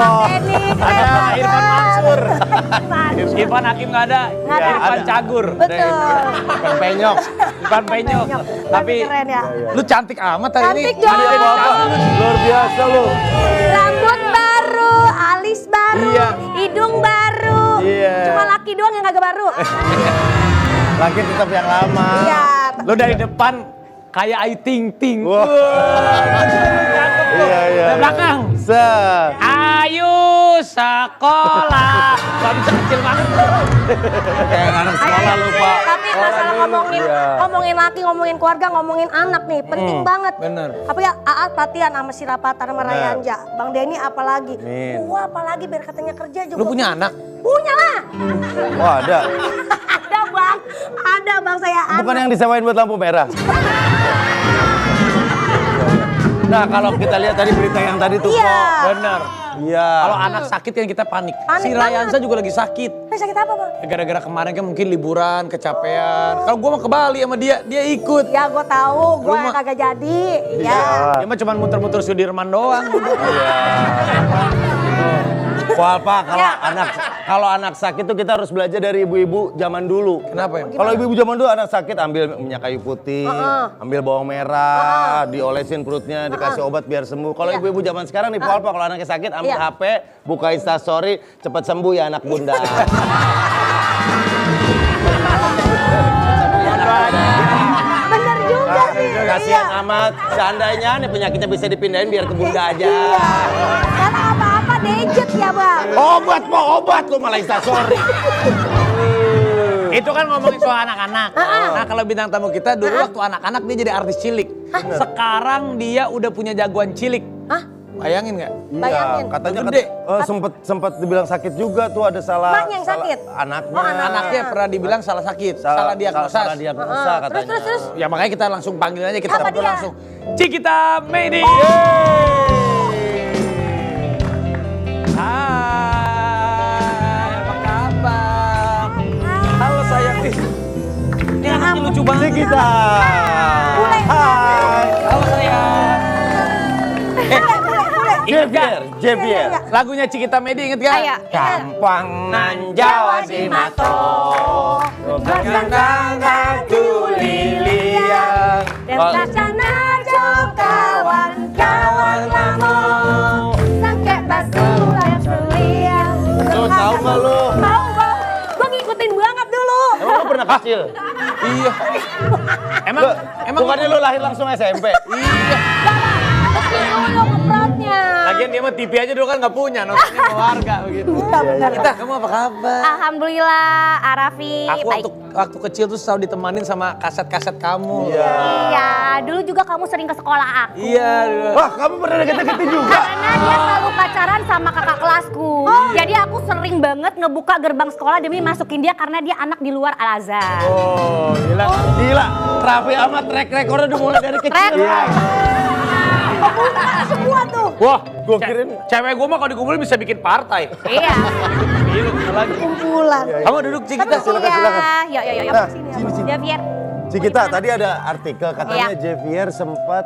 Ada Irfan Mansur. Irfan Hakim nggak ada. Irfan Cagur. Betul. Irfan Penyok. Irfan Penyok. Tapi keren ya. lu cantik amat hari ini. Cantik dong. Luar biasa lu. Rambut baru, alis baru, Iya. hidung baru. Iya. Cuma laki doang yang kagak baru. Laki tetap yang lama. Iya. Lu dari depan kayak Ayu Ting Ting. Wah. Iya, iya. Dari belakang. Set. Ayu sekolah. Gak bisa kecil banget. Kayak anak sekolah lu, Pak. Tapi masalah ngomongin laki, ngomongin keluarga, ngomongin anak nih, penting banget. bener. Tapi ya Aat perhatian sama si Rapatar sama Raya Anja. Bang Denny apalagi. Amin. Gua apalagi biar katanya kerja juga. Lu punya anak? Punya lah. Wah, ada. Ada bang, ada bang saya anak. Bukan yang disewain buat lampu merah. Nah, kalau kita lihat tadi berita yang tadi tuh, Iya. Kok. Bener. Iya. Kalau anak sakit kan kita panik. Panik Si Rayansa juga lagi sakit. Sakit apa bang? Gara-gara kemarin kan mungkin liburan, kecapean. Kalau gua mau ke Bali sama dia ikut. Ya gue tahu, gue Lu mah- kagak jadi. Ya. Dia mah cuma muter-muter Sudirman doang. Wah, Pak, Ya. kalau anak sakit tuh kita harus belajar dari ibu-ibu zaman dulu. Kenapa ya? Kalau ibu-ibu zaman dulu anak sakit ambil minyak kayu putih, ambil bawang merah, diolesin perutnya, dikasih obat biar sembuh. Kalau Iya. ibu-ibu zaman sekarang nih, Pak, kalau anaknya sakit ambil Iya. HP, buka Instastory, cepat sembuh ya anak bunda. Bener juga sih. Kasihan amat, seandainya nih penyakitnya bisa dipindahin biar ke bunda aja. Iya. Karena apa-apa dejet ya bang. Obat, Pak, obat lu malah Instastory. Itu kan ngomongin soal anak-anak. Nah kalau bintang tamu kita dulu waktu anak-anak dia jadi artis cilik. Sekarang dia udah punya jagoan cilik. Hah? Bayangin nggak? Bayangin. Iya, katanya Gede. sempat dibilang sakit juga tuh ada salah. Emaknya yang sakit? Anaknya. Oh, anaknya. Anaknya pernah dibilang salah sakit, salah diagnosa. Salah diagnosa katanya. Terus. Ya makanya kita langsung panggil aja, kita Apa ngobrol dia? langsung. Cikita Medi. Hai, apa kabar? Halo sayang. Ini anaknya lucu banget. Cikita. Bule. Hai. Halo sayang. Javier, Javier. Lagunya Cikita Medi inget gak? Iya. Kampangan Jawa Simato. Kandangan tulilian. Dan kasana kawan-kawan lamu. Sangke basulah seliang. Lu tahu nggak lu? Tahu bang. Gue ngikutin banget dulu. Emang lu pernah kecil? Iya. Emang Bukannya lu lahir langsung SMP? Iya. Dulu keprotnya. Lagian dia mah TV aja dulu kan nggak punya, nontonnya sama warga begitu. Iya benar. Kita, kamu apa kabar? Alhamdulillah, Arafi. Aku waktu kecil tuh selalu ditemanin sama kaset-kaset kamu. Iya, dulu juga kamu sering ke sekolah aku. Iya. Wah, kamu pernah deket-deketin juga? Karena dia selalu pacaran sama kakak kelasku. Jadi aku sering banget ngebuka gerbang sekolah demi masukin dia karena dia anak di luar Al-Azhar. Oh, gila. Gila, Raffi amat track recordnya udah mulai dari kecil. Track. Semua tuh. Wah, Gua kirain cewek gue mah kalau dikumpulin bisa bikin partai. Iya. Gila, gila lagi. Kumpulan. Kamu duduk Cikita. silakan, silakan. Yuk, Nah, sini. sini. Javier. Cikita, tadi ada artikel katanya Iya. Javier sempat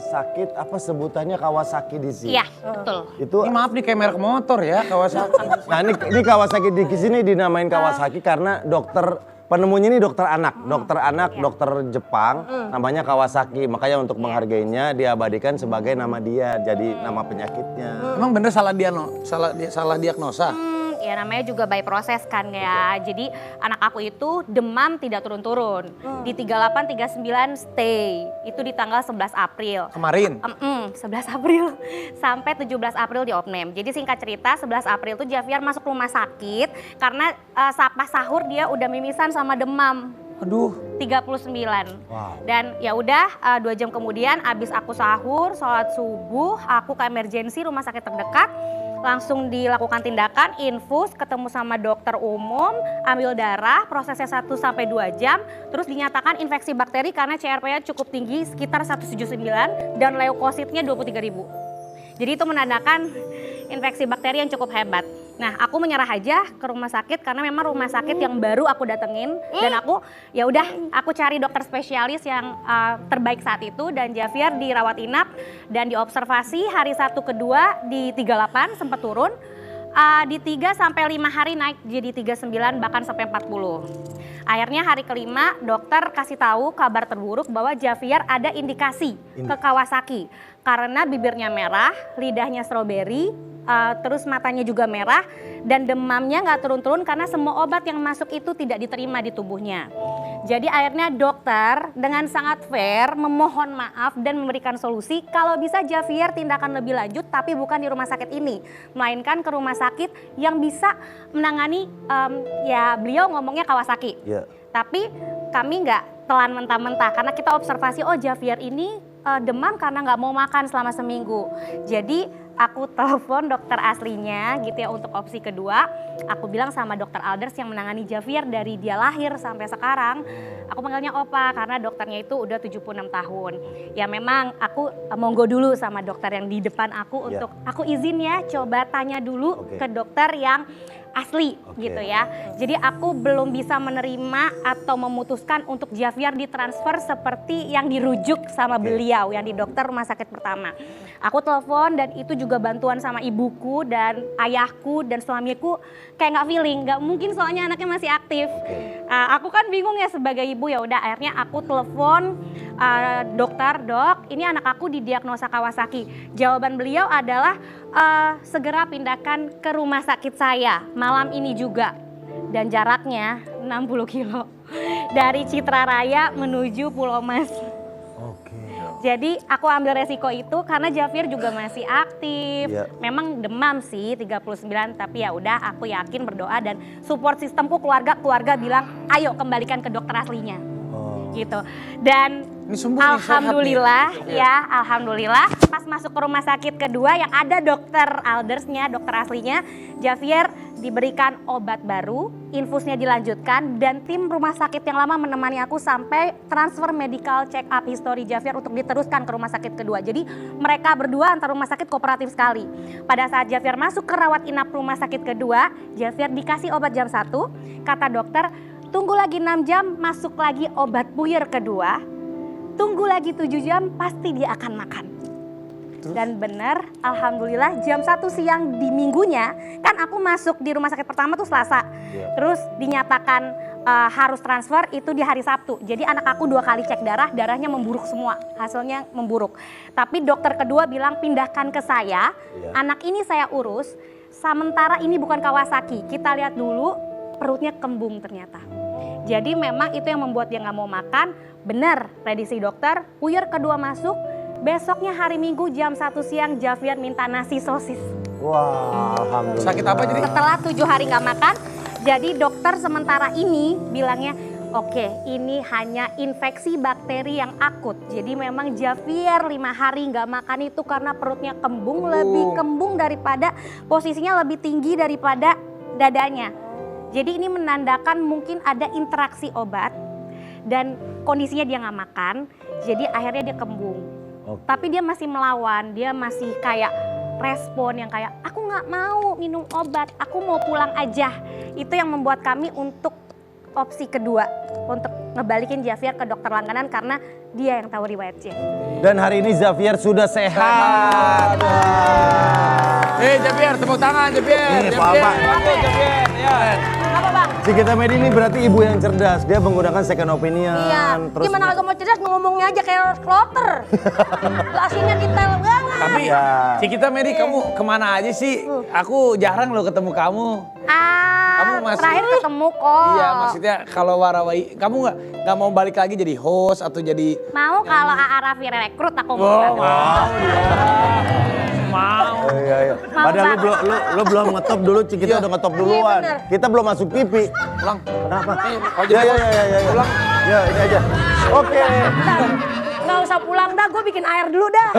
sakit apa sebutannya Kawasaki disease. Iya, betul. Itu Ini maaf nih kayak merek motor ya, Kawasaki. nah ini Kawasaki disease ini dinamain Kawasaki karena penemunya ini dokter anak, dokter Jepang, namanya Kawasaki. Makanya untuk menghargainya diabadikan sebagai nama dia, jadi nama penyakitnya. Emang bener salah diagnosa? Ya namanya juga by proses kan ya. Jadi anak aku itu demam tidak turun-turun. Di 38, 39 stay. Itu di tanggal 11 April. Kemarin. 11 April sampai 17 April di Opname. Jadi singkat cerita 11 April tuh Javier masuk rumah sakit karena pas sahur dia udah mimisan sama demam. Aduh. 39. Wow. Dan ya udah 2 jam kemudian abis aku sahur, sholat subuh, aku ke emergency rumah sakit terdekat. Langsung dilakukan tindakan, infus, ketemu sama dokter umum, ambil darah, prosesnya 1-2 jam, terus dinyatakan infeksi bakteri karena CRP-nya cukup tinggi sekitar 179 dan leukositnya 23.000. Jadi itu menandakan infeksi bakteri yang cukup hebat. Nah, aku menyerah aja ke rumah sakit karena memang rumah sakit yang baru aku datengin dan aku ya udah aku cari dokter spesialis yang terbaik saat itu dan Javier dirawat inap dan diobservasi hari 1 kedua di 38 sempat turun. Di 3 sampai 5 hari naik jadi 39 bahkan sampai 40. Akhirnya hari kelima dokter kasih tahu kabar terburuk bahwa Javier ada indikasi ke Kawasaki karena bibirnya merah, lidahnya stroberi, terus matanya juga merah dan demamnya nggak turun-turun karena semua obat yang masuk itu tidak diterima di tubuhnya. Jadi akhirnya dokter dengan sangat fair memohon maaf dan memberikan solusi kalau bisa Javier tindakan lebih lanjut tapi bukan di rumah sakit ini, melainkan ke rumah sakit yang bisa menangani ya beliau ngomongnya Kawasaki. Iya. Tapi kami nggak telan mentah-mentah karena kita observasi oh Javier ini demam karena nggak mau makan selama seminggu. Jadi aku telepon dokter aslinya gitu ya untuk opsi kedua. Aku bilang sama dokter Alders yang menangani Javier dari dia lahir sampai sekarang. Aku panggilnya Opa karena dokternya itu udah 76 tahun. Ya memang aku monggo dulu sama dokter yang di depan aku untuk aku izin ya coba tanya dulu ke dokter yang asli gitu ya. Jadi aku belum bisa menerima atau memutuskan untuk Javier ditransfer seperti yang dirujuk sama beliau yang di dokter rumah sakit pertama. Aku telepon dan itu juga bantuan sama ibuku dan ayahku dan suamiku kayak nggak feeling, nggak mungkin soalnya anaknya masih aktif. Aku kan bingung ya sebagai ibu ya udah akhirnya aku telepon dokter, dok ini anak aku didiagnosa Kawasaki. Jawaban beliau adalah segera pindahkan ke rumah sakit saya malam ini juga dan jaraknya 60 kilo dari Citra Raya menuju Pulau Mas. Jadi aku ambil resiko itu karena Javier juga masih aktif. Memang demam sih 39 tapi ya udah aku yakin berdoa dan support sistemku keluarga bilang ayo kembalikan ke dokter aslinya. Gitu. Dan alhamdulillah ya, alhamdulillah pas masuk ke rumah sakit kedua yang ada dokter Aldersnya, dokter aslinya, Javier diberikan obat baru, infusnya dilanjutkan dan tim rumah sakit yang lama menemani aku sampai transfer medical check up history Javier untuk diteruskan ke rumah sakit kedua. Jadi mereka berdua antar rumah sakit kooperatif sekali. Pada saat Javier masuk ke rawat inap rumah sakit kedua, Javier dikasih obat jam 1, kata dokter tunggu lagi 6 jam masuk lagi obat puyer kedua. Tunggu lagi 7 jam pasti dia akan makan. Dan benar alhamdulillah jam 1 siang di minggunya kan aku masuk di rumah sakit pertama tuh Selasa. Terus dinyatakan harus transfer itu di hari Sabtu. Jadi anak aku 2 kali cek darah, darahnya memburuk semua. Hasilnya memburuk. Tapi dokter kedua bilang pindahkan ke saya. Anak ini saya urus. Sementara ini bukan Kawasaki. Kita lihat dulu perutnya kembung ternyata. Jadi memang itu yang membuat dia nggak mau makan. Benar, prediksi dokter, puyer kedua masuk, besoknya hari Minggu jam 1 siang Javier minta nasi sosis. Wah, alhamdulillah. Sakit apa jadi? Setelah 7 hari nggak makan, jadi dokter sementara ini bilangnya, oke, ini hanya infeksi bakteri yang akut. Jadi memang Javier 5 hari nggak makan itu karena perutnya kembung, lebih kembung daripada posisinya lebih tinggi daripada dadanya. Jadi ini menandakan mungkin ada interaksi obat dan kondisinya dia nggak makan, jadi akhirnya dia kembung. Tapi dia masih melawan, dia masih kayak respon yang kayak aku nggak mau minum obat, aku mau pulang aja. Itu yang membuat kami untuk opsi kedua untuk ngebalikin Javier ke dokter langganan karena dia yang tahu riwayatnya. Dan hari ini Javier sudah sehat. Javier, tepuk tangan Javier. Javier. Ya. Apa bang? Si Kita Medi ini berarti ibu yang cerdas. Dia menggunakan second opinion. Iya, gimana kagak mau cerdas ngomongnya aja kayak kloter. Aslinya kita banget. Tapi si Kita Medi kamu kemana aja sih? Aku jarang loh ketemu kamu. Kamu masih Terakhir ketemu kok. Iya, maksudnya kalau warawai, kamu nggak mau balik lagi jadi host atau jadi Mau kalau AA Raffi rekrut aku mau. mau. Iya. Padahal lu belum ngetop dulu, kita udah ngetop duluan. bener. Kita belum masuk TV. Pulang. Kenapa? Oh, jadi Ya. pulang. Ya, ini aja. Oke. Nggak usah pulang dah, gue bikin air dulu dah.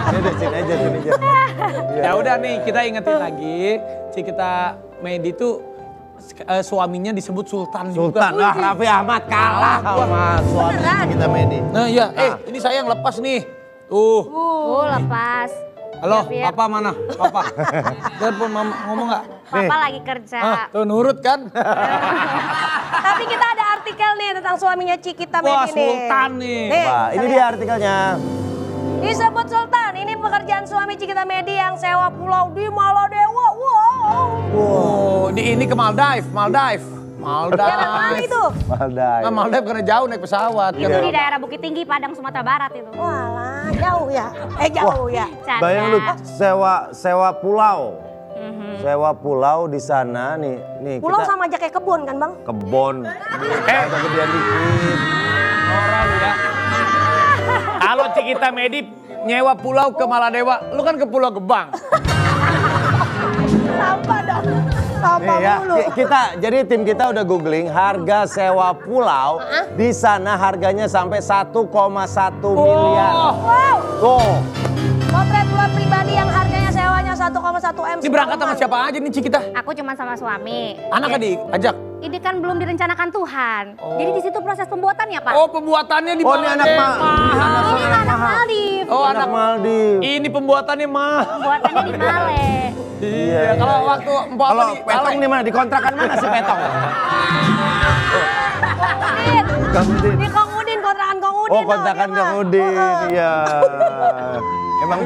Ya udah sini aja. Ya udah nih, kita ingetin lagi, si Kita Medi tuh suaminya disebut Sultan juga. Sultan, Raffi Ahmad kalah sama suami si Kita Medi. Nah iya, ini saya yang lepas nih. Tuh. Lepas. Halo, Iya, Fir. papa mana? Papa. Telepon mama ngomong nggak? Papa lagi kerja. Tuh nurut kan? Tapi kita ada artikel nih tentang suaminya Cikita Wah, Medi nih. Sultan nih. Wah, ini dia artikelnya. Disebut Sultan, ini pekerjaan suami Cikita Medi yang sewa pulau di Maladewa. Wow. Oh, ini ke Maldives. Daerah mana itu? Maldai. Nah, Maldives karena jauh naik pesawat. Itu di daerah Bukit Tinggi, Padang, Sumatera Barat itu. Walah, jauh ya. Jauh ya. Canda. Bayang lu sewa pulau. Sewa pulau di sana nih Pulau kita sama aja kayak kebun kan bang? kebon. Agak gedean dikit. Orang ya. Kalau Cikita Medi nyewa pulau ke Maladewa, lu kan ke Pulau Gebang. Sampah dong. Sampah Nih ya, mulu. jadi tim kita udah googling harga sewa pulau di sana harganya sampai 1,1 miliar. Wow. Tuh. Potret pulau pribadi yang harganya sewanya 1,1 M. Ini berangkat sama siapa aja nih Cikita? Aku cuma sama suami. Anak diajak. Ini kan belum direncanakan Tuhan. Jadi di situ proses pembuatannya, Pak. Oh, pembuatannya di Oh, ini anak mahal. Ini anak Maldives. Oh, Anak Maldives. Ini pembuatannya mahal. Pembuatannya di Male. Iya, kalau waktu empok Kalau di Petong Bale. di mana? Di kontrakan mana si Petong? Kang Udin. Di Kang Udin, kontrakan Kang Udin. Oh, kontrakan Kang Udin. Iya. Emang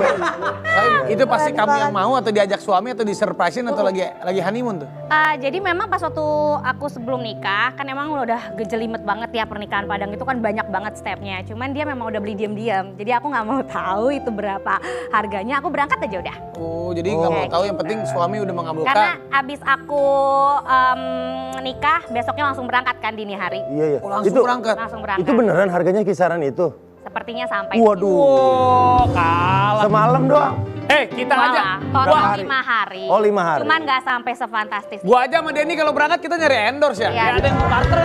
Itu pasti kamu yang mau atau diajak suami atau disurprisein atau lagi honeymoon tuh? Jadi memang pas waktu aku sebelum nikah, kan emang udah gejelimet banget ya pernikahan Padang itu kan banyak banget stepnya. Cuman dia memang udah beli diam-diam. Jadi aku nggak mau tahu itu berapa harganya. Aku berangkat aja udah. Oh, jadi nggak mau tahu yang penting suami udah mengabulkan. Karena abis aku nikah, besoknya langsung berangkat kan dini hari. Iya. Oh, langsung berangkat. Langsung berangkat. Itu beneran harganya kisaran itu? Sepertinya sampai. Waduh. Oh, kalah. Semalam doang. Kita aja. Total Berapa hari? 5 hari. Oh, 5 hari. Cuman nggak sampai sefantastis. Gua aja sama Denny kalau berangkat kita nyari endorse ya. Iya. Nggak ada yang barter.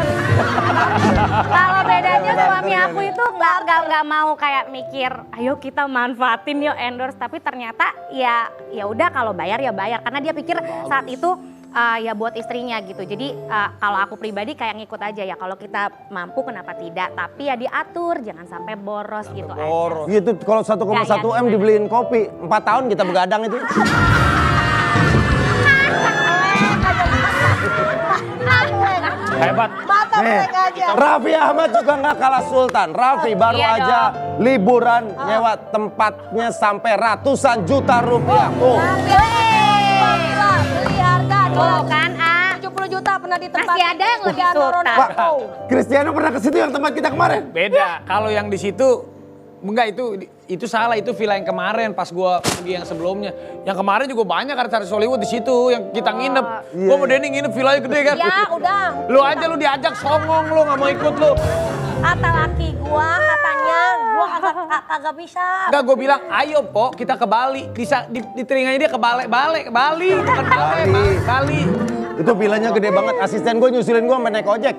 Kalau bedanya suami aku itu nggak mau kayak mikir, ayo kita manfaatin yuk endorse. Tapi ternyata ya udah kalau bayar ya bayar. Karena dia pikir saat itu ya buat istrinya gitu. Jadi kalau aku pribadi kayak ngikut aja ya. Kalau kita mampu kenapa tidak. Tapi ya diatur, jangan sampai boros gitu boros. aja. Gitu kalau 1,1 M dibeliin kopi, 4 tahun kita begadang itu. Hebat. Mata mereka aja. Raffi Ahmad juga nggak kalah Sultan. Raffi baru Iya aja liburan nyewa tempatnya sampai ratusan juta rupiah. Tuh. Gila, beli harga Tuh kan, 70 juta pernah di tempat. Masih ada yang lebih Cristiano sultan. Ronaldo. Cristiano pernah ke situ yang tempat kita kemarin. Beda. Kalau yang di situ enggak itu salah, itu villa yang kemarin pas gua pergi yang sebelumnya. Yang kemarin juga banyak artis Hollywood di situ yang kita nginep. Iya, Gua sama Denny nginep villanya gede kan. Ya udah. Lu aja lu diajak songong lu nggak mau ikut lu. Kata laki gua katanya gua kagak bisa. Enggak, gue bilang, ayo Po, kita ke Bali. Di telinganya dia ke Bali, bukan Bali. Itu villanya gede banget. Asisten gue nyusulin gue sampai naik ojek.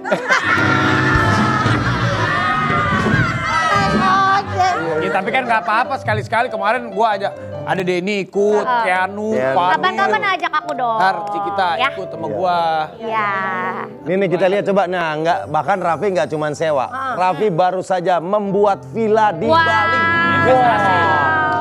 Ya, tapi kan nggak apa-apa, sekali-sekali kemarin gue aja ada Denny ikut, Keanu, Fadil. Kapan-kapan ajak aku dong. Ntar kita Ya. ikut sama gua. Ya. Nih kita lihat coba. Nah, bahkan Raffi nggak cuma sewa. Raffi baru saja membuat villa di Wow. Bali. Investasi.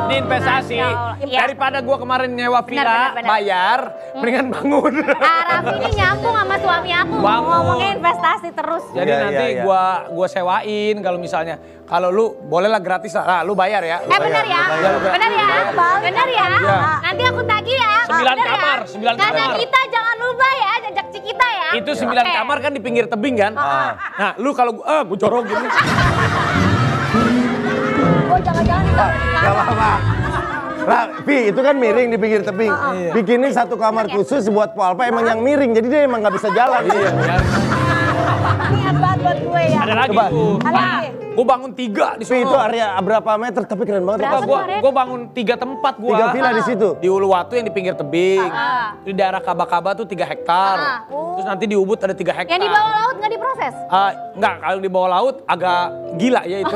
Ini investasi. Masya Allah. Iya. Daripada gua kemarin nyewa villa, benar. bayar, mendingan bangun. Raffi ini nyambung sama suami aku. Bangun. Ngomongnya investasi terus. Jadi Iya, nanti iya. gua sewain kalau misalnya, kalau lu bolehlah gratis lah. Lu bayar ya. Benar ya? bayar. Benar ya? Benar ya? Iya. Nanti aku tagih ya. 9 Benar ya? kamar, 9 Karena kamar. kita jangan lupa ya, jajak Cikita ya. Itu 9 Oke. kamar kan di pinggir tebing kan. Nah, lu kalau gua jorok gini. Gua jangan-jangan di Gak apa-apa. Raffi itu kan miring di pinggir tebing. Bikinin satu kamar khusus buat Po Alpa emang yang miring. Jadi dia emang nggak bisa jalan. Iya, biar. niat banget buat gue ya. Ada lagi Coba. tuh. Ada lagi. Gua bangun 3 di Tapi situ. itu area berapa meter? Tapi keren banget. Berapa? Pak. Gua bangun 3 tempat gua. 3 villa di situ. Di Uluwatu yang di pinggir tebing. Di daerah Kaba-Kaba tuh 3 hektar. Terus nanti di Ubud ada 3 hektar. Yang di bawah laut nggak diproses? Enggak, kalau di bawah laut agak gila ya itu.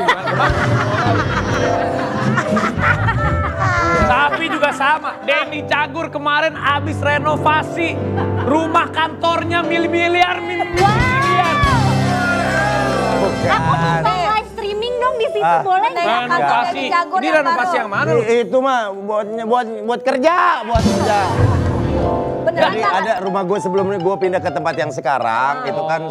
Tapi juga sama, Denny Cagur kemarin abis renovasi rumah kantornya miliar. Aku bisa live streaming dong di situ boleh nggak? Renovasi. Ini renovasi yang mana lu? Itu mah buat kerja. Beneran Jadi Kak? ada rumah gue sebelumnya gue pindah ke tempat yang sekarang. Itu kan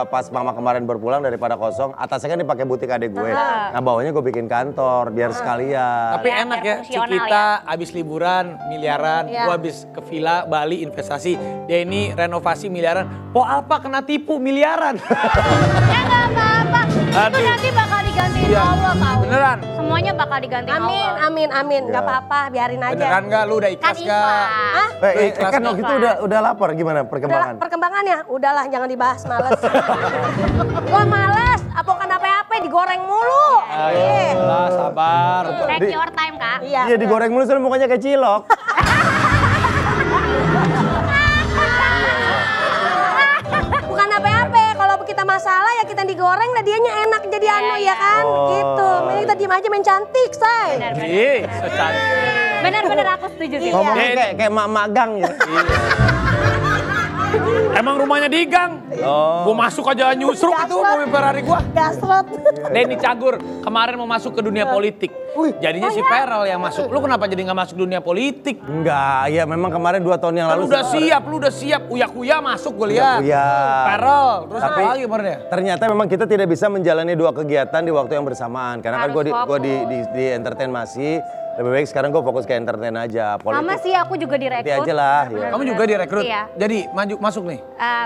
pas mama kemarin berpulang daripada kosong. Atasnya kan dipakai butik adik gue. Nah bawahnya gue bikin kantor biar sekalian. Tapi Ya, enak biar ya, fungsional Cikita abis liburan miliaran, Iya. gua abis ke villa Bali investasi, dia ini renovasi miliaran. Po apa kena tipu miliaran? Ya nggak apa-apa. Itu Aduh. nanti bakal digantiin Iya. Allah tahu. Beneran? Semuanya bakal digantiin Amin, Allah. amin. Gak apa-apa, biarin aja. Beneran nggak? Lu udah Kan ikhlas nggak? ikhlas. Kan waktu itu udah lapar gimana perkembangan? Perkembangannya, udahlah jangan dibahas, males. Gua males, apa apa digoreng mulu. Iya. Ayolah, sabar. Take your time, Kak. Iya. Iya digoreng mulu soalnya mukanya kayak cilok. Bukan apa-apa, kalau kita masalah ya kita digoreng lah dianya enak jadi anu ya kan. Oh. Gitu. Mending kita diem aja main cantik, say. Ih, secantik. Bener-bener aku setuju sih. Ngomongnya kayak mak gang ya. Emang rumahnya di gang. Oh. Gua masuk aja nyusruk itu mobil Ferrari gua. Gasrot. Denny Cagur kemarin mau masuk ke dunia politik. Jadinya si Feral yang masuk. Lu kenapa jadi nggak masuk dunia politik? Enggak, ya memang kemarin 2 tahun yang Kan lalu. lu udah siap. Uya-kuya masuk gue lihat. Uya-kuya. Feral, terus Tapi apa lagi kemarin ya? ternyata memang kita tidak bisa menjalani 2 kegiatan di waktu yang bersamaan. Karena kan Harus gue di entertain masih. Lebih baik sekarang gue fokus ke entertain aja. Sama Politik sih aku juga nanti direkrut. aja lah. Ya. Kamu juga direkrut? Iya. Jadi masuk nih?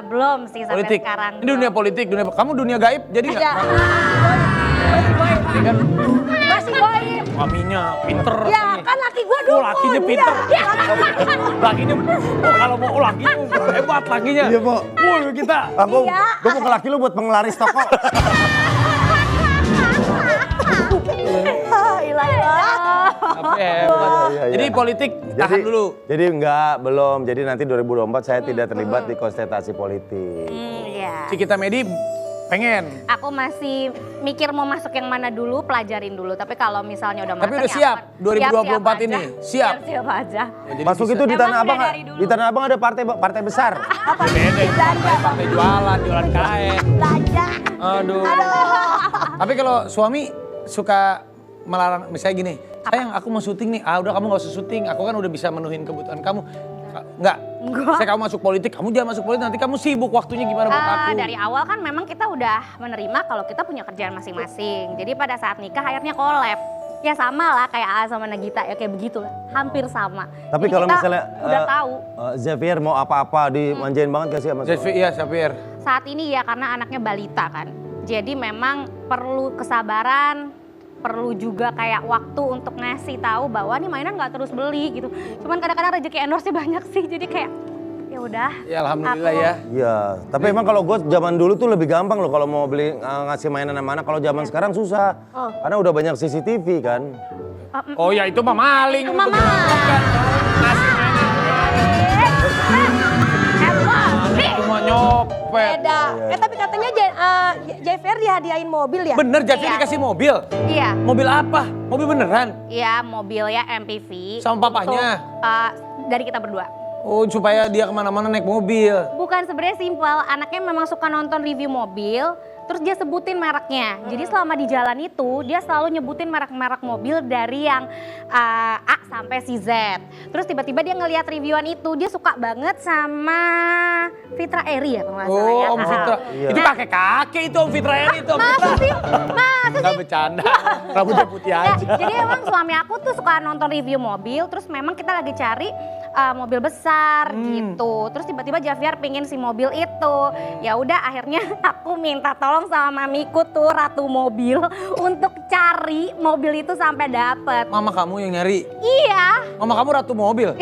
Belum sih sampai Politik? sekarang. Ini dunia politik, kamu dunia gaib jadi nggak? Ya. Ini kan Masih goib. suaminya pinter. Ya kan laki gua dukun. Oh lakinya pinter. Ya. Lakinya, kalau mau lakinya hebat lakinya. Iya, Po. Kita. Aku, Iya. gue mau ke laki lu buat penglaris toko. Ilah. Tapi hebat. Iya, iya. Jadi politik tahan dulu. Jadi enggak, belum. Jadi nanti 2024 saya tidak terlibat di kontestasi politik. Iya. Cikita Medi pengen. Aku masih mikir mau masuk yang mana dulu, pelajarin dulu. Tapi kalau misalnya udah Tapi mateng, udah siap, 2024 siap-siap ini, aja. siap. Siap aja. Jadi Masuk bisa. itu di Emang Tanah udah Abang, dari dulu. di Tanah Abang ada partai besar. Beda itu partai jualan kain. Belanja. Aduh. Tapi kalau suami suka melarang, misalnya gini, sayang aku mau syuting nih, udah kamu gak usah syuting, aku kan udah bisa menuhin kebutuhan kamu. Enggak, saya kamu masuk politik, kamu jangan masuk politik, nanti kamu sibuk waktunya gimana buat aku. Dari awal kan memang kita udah menerima kalau kita punya kerjaan masing-masing. Jadi pada saat nikah akhirnya collab. Ya sama lah kayak A sama Nagita, ya kayak begitulah. Hampir sama. Tapi Jadi kalau kita misalnya udah tahu. Xavier mau apa-apa dimanjain banget gak sih sama Zvi, iya Sapir. Saat ini ya karena anaknya balita kan. Jadi memang perlu kesabaran, perlu juga kayak waktu untuk ngasih tahu bahwa nih mainan nggak terus beli gitu. Cuman kadang-kadang rezeki endorse banyak sih, jadi kayak ya udah. Ya alhamdulillah Aku- ya. Iya, tapi emang kalau gue zaman dulu tuh lebih gampang loh kalau mau beli ngasih mainan sama anak. Kalau zaman sekarang susah, karena udah banyak CCTV kan. Oh ya itu mah maling. Itu mah Untuk mengamankan. Ngasih mainan. Itu mah nyopet. Beda. Tapi katanya Jaifer dihadiahin mobil ya? Bener Javi Iya. dikasih mobil? Iya, Mobil apa? Mobil beneran? iya mobil ya MPV. Sama papahnya? Untuk, dari kita berdua. Oh supaya dia kemana-mana naik mobil. Bukan sebenarnya simpel, anaknya memang suka nonton review mobil, terus dia sebutin mereknya. Jadi selama di jalan itu dia selalu nyebutin merek-merek mobil dari yang A sampai si Z. Terus tiba-tiba dia ngelihat reviewan itu, dia suka banget sama Fitra Eri ya kalau nggak salah ya. Oh Om Fitra. Iya. Itu kakek kakek itu Om Fitra ini itu Om Fitra. Masa sih? Masa Enggak bercanda. Rambutnya putih Ya, aja. jadi emang suami aku tuh suka nonton review mobil, terus memang kita lagi cari mobil besar gitu. Terus tiba-tiba Javier pingin si mobil itu. Ya udah akhirnya aku minta tolong sama mamiku tuh Ratu Mobil untuk cari mobil itu sampai dapet. Mama kamu yang nyari. Iya, Mama kamu ratu mobil.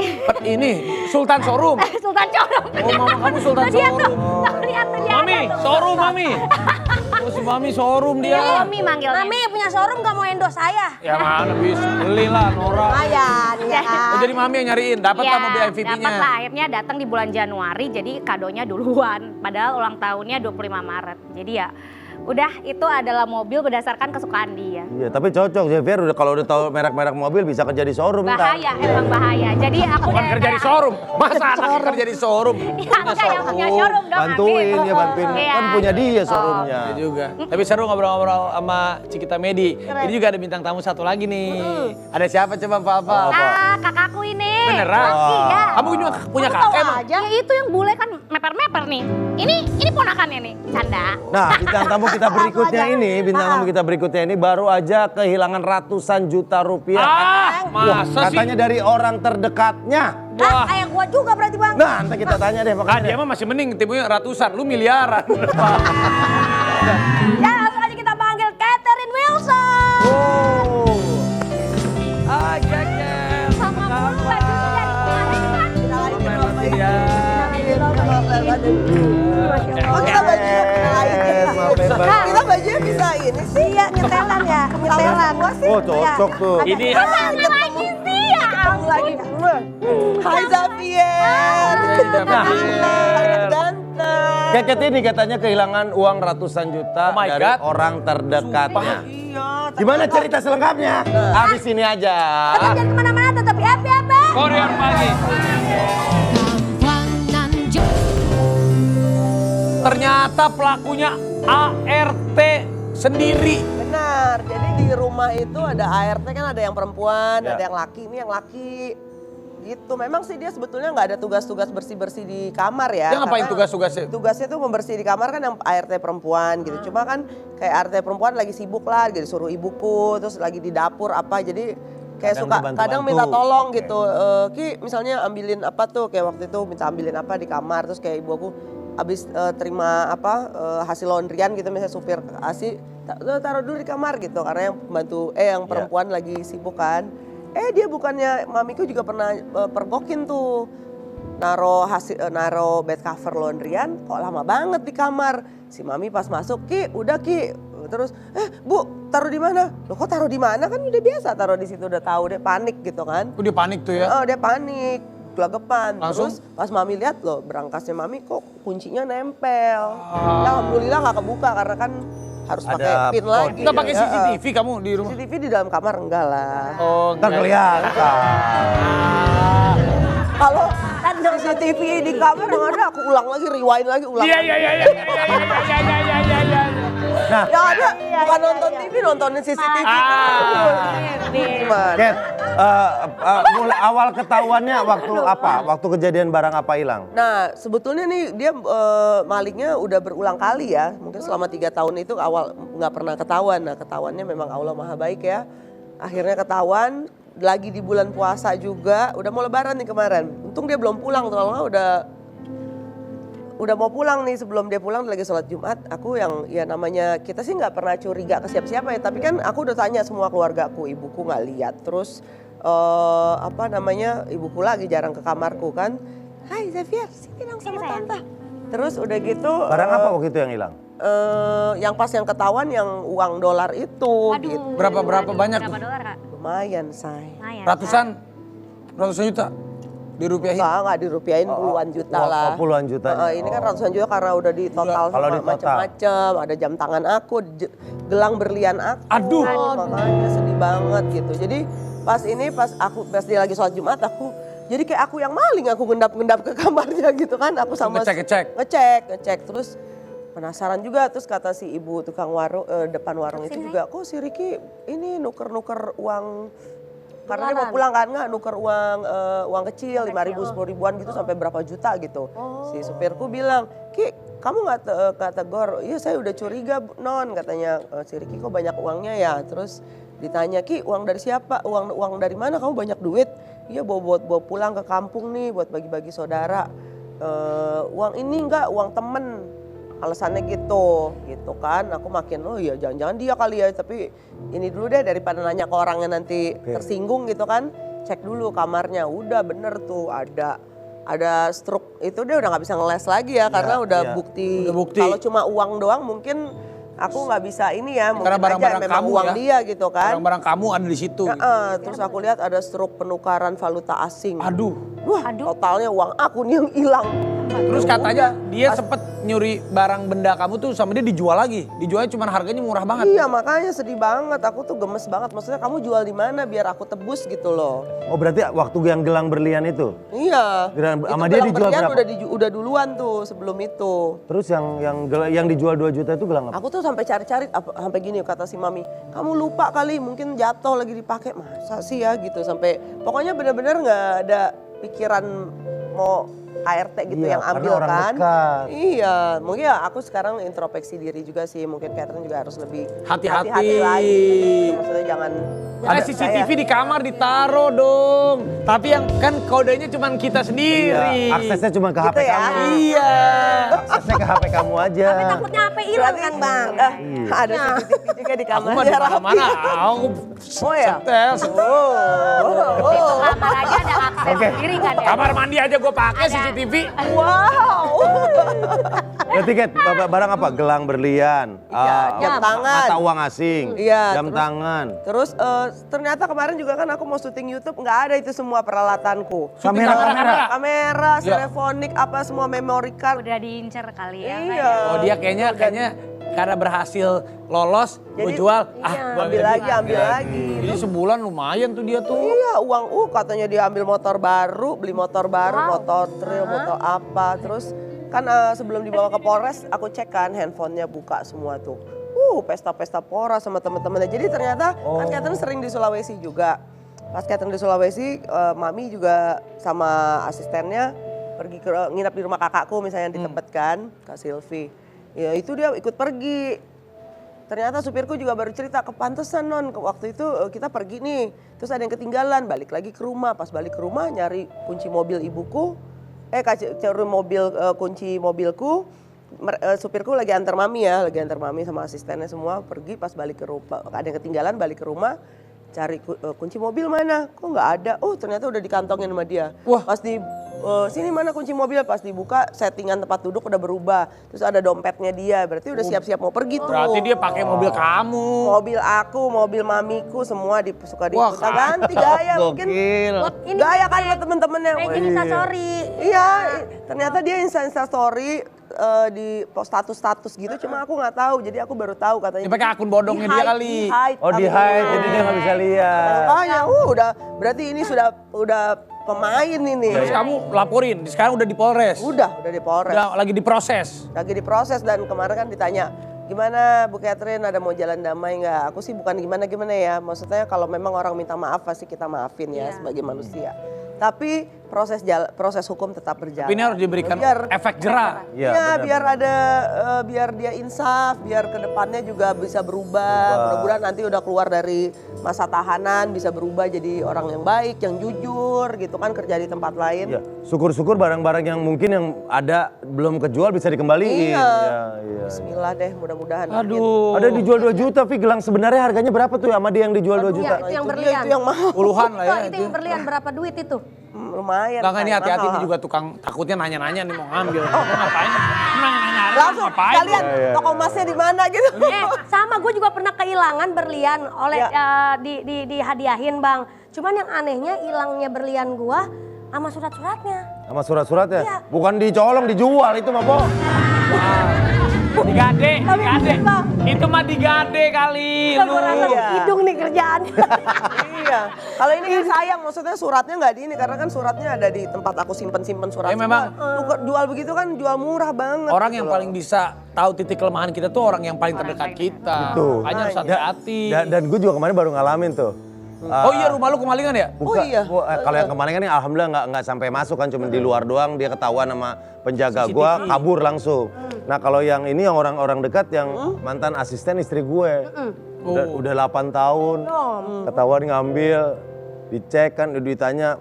Ini Sultan Showroom. Sultan Showroom. Oh mama kamu Sultan Tuh dia tuh, Showroom. tuh lihat tuh dia. Mami, ada tuh. showroom Mami. Oh si Mami showroom dia. Mami manggilnya. Mami punya showroom gak mau endorse saya? Ya mana bisa belilah Nora. Lumayan ya. Oh jadi Mami yang nyariin, dapat lah mobil Dapat MVP-nya. lah, akhirnya datang di bulan Januari, jadi kadonya duluan. Padahal ulang tahunnya 25 Maret. Jadi ya Udah itu adalah mobil berdasarkan kesukaan dia. Iya, tapi cocok Xavier udah kalau udah tahu merek-merek mobil bisa kerja di showroom ntar. Bahaya, emang bahaya. Jadi aku Bukan kerja di showroom. Masa anaknya kerja di showroom? Iya, enggak yang punya showroom dong. Bantuin Amin. ya, bantuin. Iya. Kan punya dia showroomnya. Iya juga. Tapi seru ngobrol-ngobrol sama Cikita Medi. Ini juga ada bintang tamu satu lagi nih. Ada siapa coba Papa? Ah, kakakku ini. Beneran? Laki, ya. Kamu ini punya Kamu tahu kakek emang? aja. Ya itu yang bule kan meper-meper nih. Ini ponakannya nih, canda. Nah, bintang tamu kita berikutnya ini baru aja kehilangan ratusan juta rupiah. Ah, masa sih? Katanya dari orang terdekatnya. Ah, kayak gua juga berarti Bang. Nah, nanti kita tanya deh Ah, makanya. dia mah masih mending tipunya ratusan, lu miliaran. Ya langsung aja kita panggil Catherine Wilson. Oh. Ah, Jack. Sama mulu bajunya dari kemarin kan. Oh kita bajunya kita bajunya bisa ini sih. Iya, nyetelan ya, nyetelan. Gua sih. Oh, cocok tuh. Ini Sama lagi sih ya. Ketemu lagi. Hai Xavier. Xavier. Ganteng. Keket ini katanya kehilangan uang ratusan juta Oh my dari God. orang terdekatnya. Iya. Gimana cerita selengkapnya? Habis ini aja. Tetap jangan kemana-mana, tetap happy. Korean pagi. Ternyata pelakunya ART sendiri. Benar. Jadi di rumah itu ada ART kan ada yang perempuan, Ya. ada yang laki. Ini yang laki. Gitu. Memang sih dia sebetulnya nggak ada tugas-tugas bersih-bersih di kamar ya. Dia ngapain Karena tugas-tugasnya? Tugasnya tuh membersih di kamar kan yang ART perempuan gitu. Cuma kan kayak ART perempuan lagi sibuk lah, gitu suruh ibuku, terus lagi di dapur apa. Jadi kayak Kadang suka dibantu-bantu. kadang minta tolong gitu. Ki misalnya ambilin apa tuh kayak waktu itu minta ambilin apa di kamar, terus kayak ibu aku habis terima apa hasil laundryan gitu, misalnya supir kasih taruh dulu di kamar gitu karena yang pembantu yang perempuan lagi sibuk kan. Dia bukannya mamiku juga pernah pergokin tuh naro bed cover laundryan kok lama banget di kamar. Si mami pas masuk, Ki udah Ki, terus Bu taruh di mana? Loh kok taruh di mana, kan udah biasa taruh di situ, udah tahu, dia panik gitu kan. Dia panik tuh ya. Oh dia panik, gelagapan. Langsung? Terus pas mami lihat loh berangkasnya mami kok kuncinya nempel. Ya alhamdulillah nggak kebuka karena kan harus Ada pakai pin code. lagi. Kita pakai Ya, CCTV kamu di rumah. CCTV di dalam kamar enggak lah. Oh, Ntar kelihatan. Kalau CCTV di kamar yang ada aku ulang lagi, rewind lagi, ulang Iya, lagi. iya, iya, iya, iya, iya, iya, iya, iya, iya. Nah, Yang ada bukan nonton TV, nontonin CCTV. Gimana? Ket, mulai awal ketahuannya waktu apa? Waktu kejadian barang apa hilang? Nah sebetulnya nih dia malingnya udah berulang kali ya. Mungkin selama 3 tahun itu awal nggak pernah ketahuan. Nah ketahuannya memang Allah Maha Baik ya. Akhirnya ketahuan lagi di bulan puasa juga. Udah mau lebaran nih kemarin. Untung dia belum pulang tuh. Kalau nggak udah mau pulang nih, sebelum dia pulang lagi sholat Jumat. Aku yang ya namanya kita sih nggak pernah curiga ke siapa-siapa ya. Tapi kan aku udah tanya semua keluargaku. Ibuku nggak lihat. Terus apa namanya ibuku lagi jarang ke kamarku kan. Hai Xavier, sini dong sama tante. Terus udah gitu. Barang apa waktu itu yang hilang? Yang pas yang ketahuan yang uang dolar itu. Waduh. Gitu. Berapa banyak Berapa tuh? dolar Kak? Lumayan say. Lumayan. Ratusan juta dirupiahin. Nggak dirupiahin puluhan juta lah. Puluhan juta. Ini kan ratusan juta karena udah di total Kalau sama di total. macam-macam. Ada jam tangan aku, gelang berlian aku. Aduh. Makanya sedih banget gitu. Jadi pas dia lagi sholat Jumat aku, jadi kayak aku yang maling, aku ngendap-ngendap ke kamarnya gitu kan. Aku sama ngecek. Terus penasaran juga, terus kata si ibu tukang warung depan warung itu juga, kok si Riki ini nuker-nuker uang. Karena dia mau pulang kan, nggak nuker uang kecil 5.000, 10.000-an gitu sampai berapa juta gitu. Si supirku bilang, Ki kamu nggak tegor? Iya saya udah curiga non, katanya si Riki kok banyak uangnya ya. Terus ditanya, Ki uang dari siapa? Uang dari mana kamu banyak duit? Iya bawa pulang ke kampung nih buat bagi-bagi saudara. Uang ini enggak, uang temen. Alasannya gitu kan. Aku makin, oh iya jangan-jangan dia kali ya. Tapi ini dulu deh daripada nanya ke orang yang nanti tersinggung gitu kan. Cek dulu kamarnya, udah bener tuh ada struk. Itu dia udah gak bisa ngeles lagi ya. Karena udah bukti. Kalau cuma uang doang mungkin aku gak bisa ini ya. Mungkin Karena barang-barang aja memang kamu uang ya. dia gitu kan. Barang-barang kamu ada di situ. Terus aku lihat ada struk penukaran valuta asing. Aduh. Wah, totalnya uang aku nih yang hilang. Terus katanya dia sempet nyuri barang benda kamu tuh sama dia dijual lagi. Dijualnya cuma harganya murah banget. Iya, makanya sedih banget. Aku tuh gemes banget. Maksudnya kamu jual di mana biar aku tebus gitu loh. Oh berarti waktu yang gelang berlian itu? Iya. Sama Itu dia gelang dijual berlian berapa? udah duluan tuh sebelum itu. Terus yang dijual 2 juta itu gelang apa? Aku tuh sampai cari-cari sampai gini kata si mami, kamu lupa kali mungkin jatuh lagi dipakai. Masa sih ya gitu sampai pokoknya benar-benar nggak ada pikiran mau ART gitu Iya, yang ambil karena orang kan. dekat. Iya, mungkin ya aku sekarang introspeksi diri juga sih. Mungkin Catherine juga harus lebih Hati-hati. lagi. Maksudnya jangan Ada CCTV di kamar ditaruh dong. Tapi yang kan kodenya cuma kita sendiri. Iya, aksesnya cuma ke HP Gitu ya? kamu. Iya. Aksesnya ke HP kamu aja. Tapi takutnya HP hilang kan Bang? ada CCTV juga di Aku kamar. mah di mana-mana. Aku Oh ya? setel. Itu kamar aja ada akses sendiri kan ya. Kamar mandi aja gue pakai CCTV. Wow. Berarti Kat, barang apa? Gelang berlian, jam tangan. mata uang asing, Iya, jam tangan. Terus ternyata kemarin juga kan aku mau syuting YouTube nggak ada itu semua peralatanku. Kamera, teleponik, apa semua memory card. Udah diincer kali ya. Iya. Oh dia kayaknya karena berhasil lolos, gue Jadi, jual. ambil Gua ambil lagi. Jadi sebulan lumayan tuh dia tuh. Iya uang katanya dia ambil motor baru, beli motor baru, motor trail, motor apa. Terus kan sebelum dibawa ke Polres aku cek kan handphonenya buka semua tuh. Pesta-pesta pora sama teman-temannya. Jadi ternyata kan Catherine sering di Sulawesi juga. Pas Catherine di Sulawesi, Mami juga sama asistennya pergi nginap di rumah kakakku misalnya di tempat kan, Kak Silvi. Ya itu dia ikut pergi. Ternyata supirku juga baru cerita kepantesan non waktu itu kita pergi nih terus ada yang ketinggalan balik lagi ke rumah pas balik ke rumah nyari kunci mobil ibuku cari mobil kunci mobilku supirku lagi antar mami sama asistennya semua pergi pas balik ke rumah ada yang ketinggalan balik ke rumah cari kunci mobil mana kok nggak ada ternyata udah dikantongin sama dia. Wah. Pas di sini mana kunci mobil pas dibuka settingan tempat duduk udah berubah terus ada dompetnya dia berarti udah siap-siap mau pergi tuh. Berarti dia pakai mobil kamu. Mobil aku, mobil mamiku semua suka diputar-ganti gaya mungkin. Gaya kan buat temen-temennya. Kayak gini Instastory. Iya, ternyata dia Instastory di status-status gitu cuma aku nggak tahu jadi aku baru tahu katanya. Dia pakai akun bodongnya dia kali. Di hide jadi dia nggak bisa lihat. Makanya, udah berarti ini udah pemain ini. Terus kamu laporin, sekarang udah di Polres. Udah di Polres. Udah lagi diproses. Lagi diproses dan kemarin kan ditanya gimana Bu Catherine ada mau jalan damai nggak? Aku sih bukan gimana-gimana ya. Maksudnya kalau memang orang minta maaf pasti kita maafin ya sebagai manusia. Tapi proses hukum tetap berjalan. Tapi ini harus diberikan efek jera. Ya, biar ada biar dia insaf, biar kedepannya juga bisa berubah. Mudah-mudahan nanti udah keluar dari masa tahanan bisa berubah jadi orang yang baik, yang jujur gitu kan kerja di tempat lain. Ya, syukur-syukur barang-barang yang mungkin yang ada belum kejual bisa dikembaliin. Iya. Iya. Bismillah deh, mudah-mudahan. Aduh. Ada dijual 2 juta, tapi gelang sebenarnya harganya berapa tuh sama dia yang dijual 2 juta? Itu yang Itu berlian. yang mahal. Puluhan lah ya. Itu yang berlian berapa duit itu? Lumayan. Enggak ini hati-hati mahal. ini juga tukang takutnya nanya-nanya nih mau ngambil. Mau ngapain? Nanya-nanya Langsung ngapain? kalian toko emasnya di mana gitu. Sama gue juga pernah kehilangan berlian oleh Ya. dihadiahin Bang. Cuman yang anehnya hilangnya berlian gua sama surat-suratnya. Sama surat-suratnya? Iya. Bukan dicolong, dijual itu mah, Po. Digade. Bang, Itu mah digade kali. gue rasa Iya. hidung nih kerjaan. Iya. Kalau ini kan sayang maksudnya suratnya nggak di ini karena kan suratnya ada di tempat aku simpen surat. Ya, memang. jual begitu kan jual murah banget. Orang gitu yang loh. paling bisa tahu titik kelemahan kita tuh orang yang paling terdekat kita. Betul. Makanya harus hati-hati. Dan gue juga kemarin baru ngalamin tuh. Oh iya rumah lu kemalingan ya? Buka, iya. Kalau yang kemarin kan alhamdulillah nggak sampai masuk kan, cuma di luar doang dia ketahuan sama penjaga gua kabur langsung. Nah kalau yang ini yang orang-orang dekat yang mantan asisten istri gue, udah 8 tahun, ketahuan ngambil, dicek kan, ditanya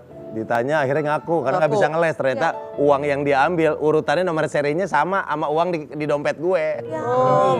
akhirnya ngaku karena nggak bisa ngeles ternyata uang yang dia ambil urutannya nomor serinya sama uang di dompet gue.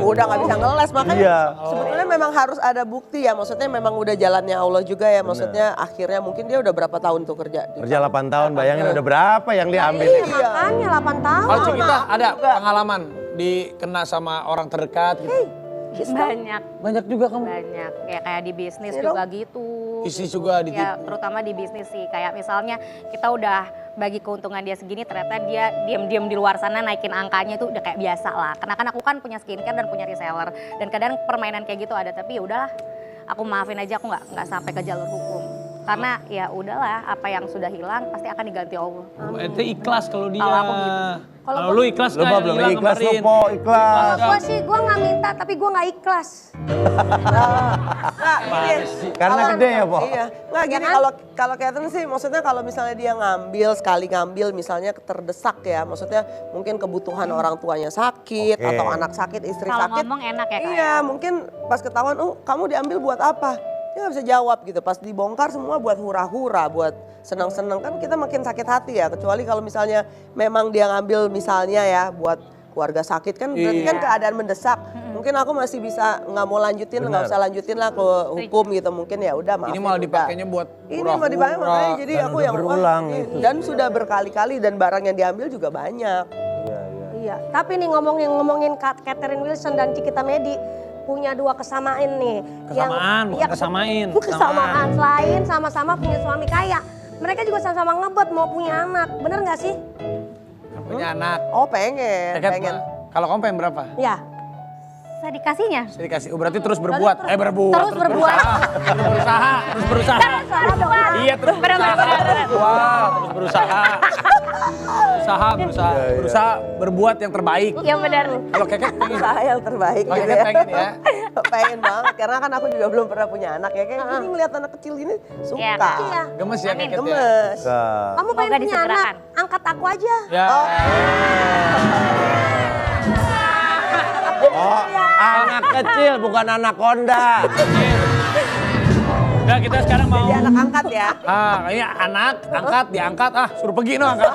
Udah nggak bisa ngeles makanya Iya. sebetulnya memang harus ada bukti ya maksudnya memang udah jalannya Allah juga ya maksudnya akhirnya mungkin dia udah berapa tahun tuh kerja. Kerja 8 tahun, bayangin udah berapa yang dia ambil. Makanya 8 tahun. Kalau Cikita ada pengalaman dikena sama orang terdekat gitu. Banyak. Banyak juga kamu. Banyak. Ya kayak di bisnis Iya juga dong. gitu. Bisnis juga di Ya terutama di bisnis sih. Kayak misalnya kita udah bagi keuntungan dia segini, ternyata dia diam-diam di luar sana naikin angkanya itu udah kayak biasa lah. Karena kan aku kan punya skincare dan punya reseller. Dan kadang permainan kayak gitu ada, tapi ya udahlah. Aku maafin aja, aku nggak sampai ke jalur hukum. Karena ya udahlah, apa yang sudah hilang pasti akan diganti Allah. Ente ikhlas kalau dia. Kalau aku gitu. Kalau lu ikhlas Lu kan? mah belum Hilang ikhlas lu kemarin. Po, ikhlas. Kalau gue sih gue nggak minta tapi gue nggak ikhlas. Nah, gini, Karena kalau- gede ya, Po? Iya. Nggak gini, kalau Catherine sih maksudnya kalau misalnya dia sekali ngambil misalnya terdesak ya. Maksudnya mungkin kebutuhan orang tuanya sakit Oke. atau anak sakit, istri Kalau sakit. ngomong enak ya Kak. Iya, mungkin pas ketahuan, kamu diambil buat apa? Dia nggak bisa jawab gitu. Pas dibongkar semua buat hura-hura, buat senang-senang. Kan kita makin sakit hati ya. Kecuali kalau misalnya memang dia ngambil misalnya ya buat keluarga sakit kan berarti kan keadaan mendesak. Mungkin aku masih bisa nggak mau lanjutin, nggak usah lanjutin lah ke hukum gitu. Mungkin ya udah maafin. Ini malah udah. dipakainya buat Ini mau dipakai makanya jadi Dan aku udah yang berulang wah, itu. dan sudah berkali-kali dan barang yang diambil juga banyak. Iya, iya. Iya, tapi nih ngomongin Catherine Wilson dan Cikita Medi punya dua kesamaan nih. Kesamaan, bukan kesamain. Kesamaan. Selain sama-sama punya suami kaya, mereka juga sama-sama ngebet mau punya anak. Bener nggak sih? punya anak. Oh pengen, Ya kan, pengen. kalau kamu pengen berapa? Ya. Saya dikasihnya. Saya dikasih. Oh, berarti terus berbuat. Berbuat. Terus berbuat. Terus berusaha. Terus berusaha. Iya, terus berusaha. Wah, terus berusaha. Berusaha berbuat yang terbaik. Iya benar. Kalau Keket pengen. Usaha yang terbaik Oh, gitu Keket ya. pengen ya. Pengen banget, karena kan aku juga belum pernah punya anak ya. Kayak gini ngeliat anak kecil gini suka. Iya, Kak. Iya. Gemes ya Amin. Keket ya. Gemes. Kamu pengen Semoga punya disegerakan. anak, angkat aku aja. Ya. Oh, anak kecil bukan anak konda. Udah kita sekarang mau. Jadi anak angkat ya. Kayaknya anak, angkat, diangkat. Suruh pergi no angkat.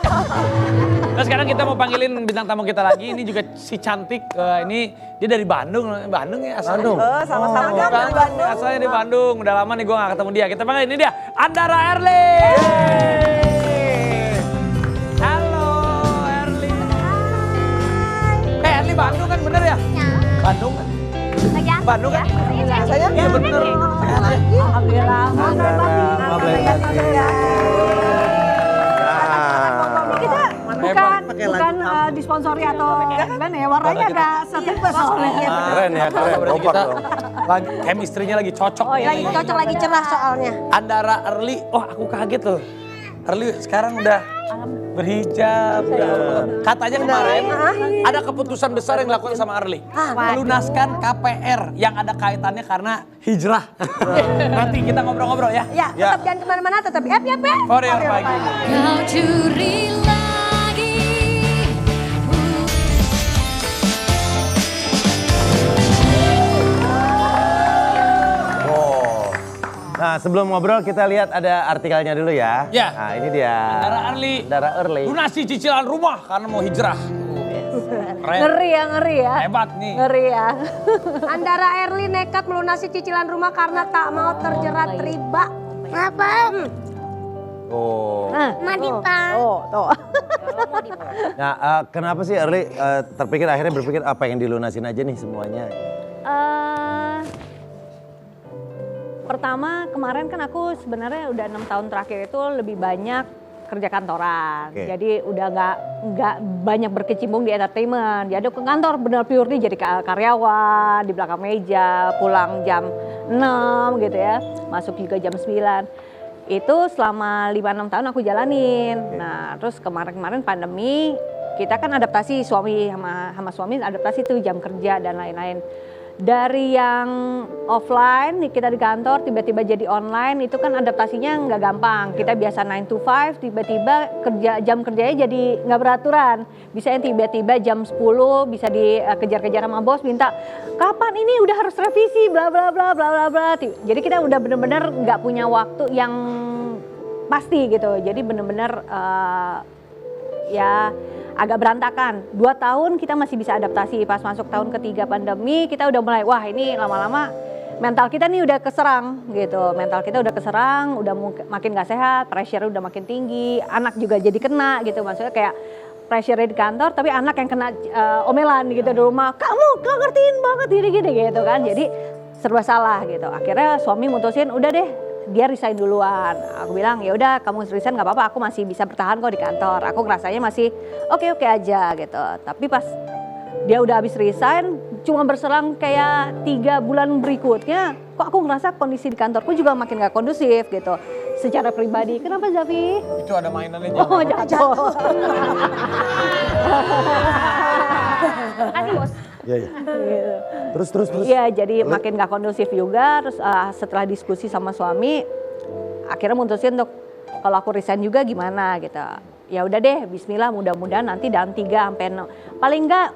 Nah sekarang kita mau panggilin bintang tamu kita lagi. Ini juga si cantik. Ini dia dari Bandung. Bandung ya asalnya. Bandung. Sama-sama kan dari Bandung. Asalnya dari Bandung. Udah lama nih gue gak ketemu dia. Kita panggilin ini dia. Andara Erli. Halo Erli. Erli Bandung kan bener ya? Bandung kan? Lagi asik Bandung kan? ya. Saya Iya bener. Alhamdulillah. Bukan disponsori atau gimana ya, warnanya agak setipes soalnya. Keren ya, keren. Berarti Kompak kita dong. lagi chemistry-nya lagi cocok. Lagi cocok, lagi cerah soalnya. Andara Erli, aku kaget loh. Erli sekarang udah berhijab. Katanya kemarin ada keputusan besar yang dilakukan sama Erli. Melunaskan KPR yang ada kaitannya karena hijrah. Nanti kita ngobrol-ngobrol ya. Ya, tetap jangan kemana-mana, tetap FYP. For your pagi. Kau curi lagi. Oh. Nah, sebelum ngobrol kita lihat ada artikelnya dulu ya. Ya. Nah, ini dia. Andara Erli. Andara Erli. Lunasi cicilan rumah karena mau hijrah. Keren. Ngeri ya. Hebat nih. Ngeri ya. Andara Erli nekat melunasi cicilan rumah karena tak mau terjerat riba. Apa? Oh. Tuh. Nah, kenapa sih Erli akhirnya berpikir pengen dilunasin aja nih semuanya? Pertama kemarin kan aku sebenarnya udah 6 tahun terakhir itu lebih banyak kerja kantoran. Oke. Jadi udah nggak banyak berkecimpung di entertainment. Jadi aku ke kantor benar purely jadi karyawan, di belakang meja, pulang jam 6 gitu ya. Masuk juga jam 9. Itu selama 5-6 tahun aku jalanin. Nah, terus kemarin-kemarin pandemi, kita kan adaptasi suami sama suami adaptasi tuh jam kerja dan lain-lain. Dari yang offline kita di kantor tiba-tiba jadi online itu kan adaptasinya nggak gampang. Kita biasa 9 to 5 tiba-tiba jam kerjanya jadi nggak beraturan. Bisa yang tiba-tiba jam 10 bisa dikejar-kejar sama bos minta kapan ini udah harus revisi bla bla bla bla bla bla. Jadi kita udah bener-bener nggak punya waktu yang pasti gitu. Jadi bener-bener ya agak berantakan. 2 tahun kita masih bisa adaptasi. Pas masuk tahun ketiga pandemi kita udah mulai wah ini lama-lama mental kita nih udah keserang gitu. Mental kita udah keserang, udah makin gak sehat, pressure udah makin tinggi, anak juga jadi kena gitu. Maksudnya kayak pressure di kantor, tapi anak yang kena omelan gitu di rumah. Kamu gak ngertiin banget gini-gini gitu kan. Jadi serba salah gitu. Akhirnya suami mutusin udah deh dia resign duluan. Aku bilang ya udah kamu resign nggak apa-apa, aku masih bisa bertahan kok di kantor. Aku ngerasanya masih oke aja gitu. Tapi pas dia udah habis resign, cuma berselang kayak 3 bulan berikutnya, kok aku ngerasa kondisi di kantorku juga makin gak kondusif gitu. Secara pribadi, kenapa Zafi? Itu ada mainannya Oh jatuh. Kasih bos. Iya, iya. Terus. Iya, jadi makin gak kondusif juga. Terus setelah diskusi sama suami, akhirnya mutusin untuk kalau aku resign juga gimana gitu. Ya udah deh, bismillah, mudah-mudahan nanti dalam 3 sampai 6. Paling enggak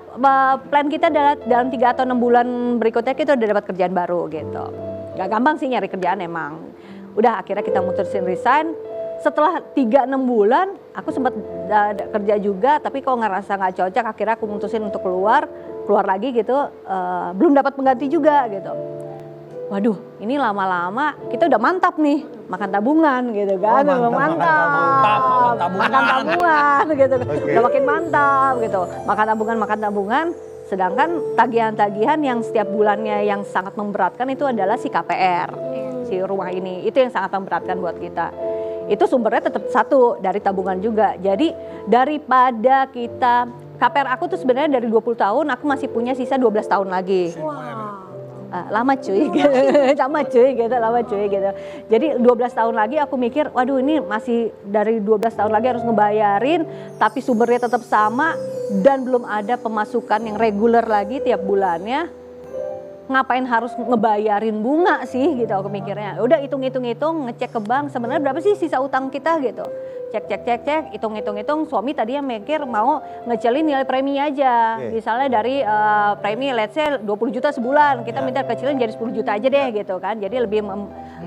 plan kita dalam 3 atau 6 bulan berikutnya kita udah dapat kerjaan baru gitu. Gak gampang sih nyari kerjaan emang. Udah akhirnya kita mutusin resign. Setelah 3-6 bulan, aku sempat kerja juga, tapi kok ngerasa gak cocok, akhirnya aku mutusin untuk keluar lagi gitu, belum dapat pengganti juga gitu. Waduh, ini lama-lama kita udah mantap nih, makan tabungan gitu kan, mantap. Makan tabungan gitu, udah makin mantap gitu, makan tabungan. Sedangkan tagihan-tagihan yang setiap bulannya yang sangat memberatkan itu adalah si KPR, si rumah ini, itu yang sangat memberatkan buat kita. Itu sumbernya tetap satu dari tabungan juga. Jadi daripada kita, KPR aku tuh sebenarnya dari 20 tahun aku masih punya sisa 12 tahun lagi. Lama cuy gitu. Jadi 12 tahun lagi aku mikir, waduh ini masih dari 12 tahun lagi harus ngebayarin, tapi sumbernya tetap sama dan belum ada pemasukan yang reguler lagi tiap bulannya. Ngapain harus ngebayarin bunga sih gitu aku mikirnya. Udah hitung, ngecek ke bank sebenarnya berapa sih sisa utang kita gitu. Cek, hitung. Suami tadi yang mikir mau ngecilin nilai premi aja. Misalnya dari premi let's say 20 juta sebulan, kita minta kecilin jadi 10 juta aja deh gitu kan. Jadi lebih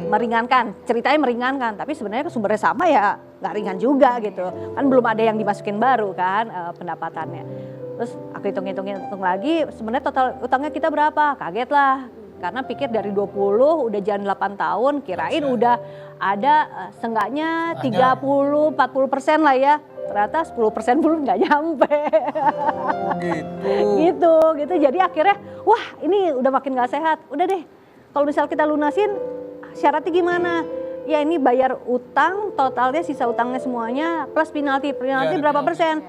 meringankan, ceritanya meringankan. Tapi sebenarnya sumbernya sama ya nggak ringan juga gitu. Kan belum ada yang dimasukin baru kan pendapatannya. Terus aku hitung lagi, sebenarnya total utangnya kita berapa? Kaget lah, karena pikir dari 20 udah jalan 8 tahun, kirain udah ada seenggaknya 30-40% lah ya. Ternyata 10% pun nggak nyampe. Gitu. Jadi akhirnya, wah ini udah makin nggak sehat. Udah deh, kalau misal kita lunasin, syaratnya gimana? Ya ini bayar utang, totalnya sisa utangnya semuanya, plus penalti berapa persen?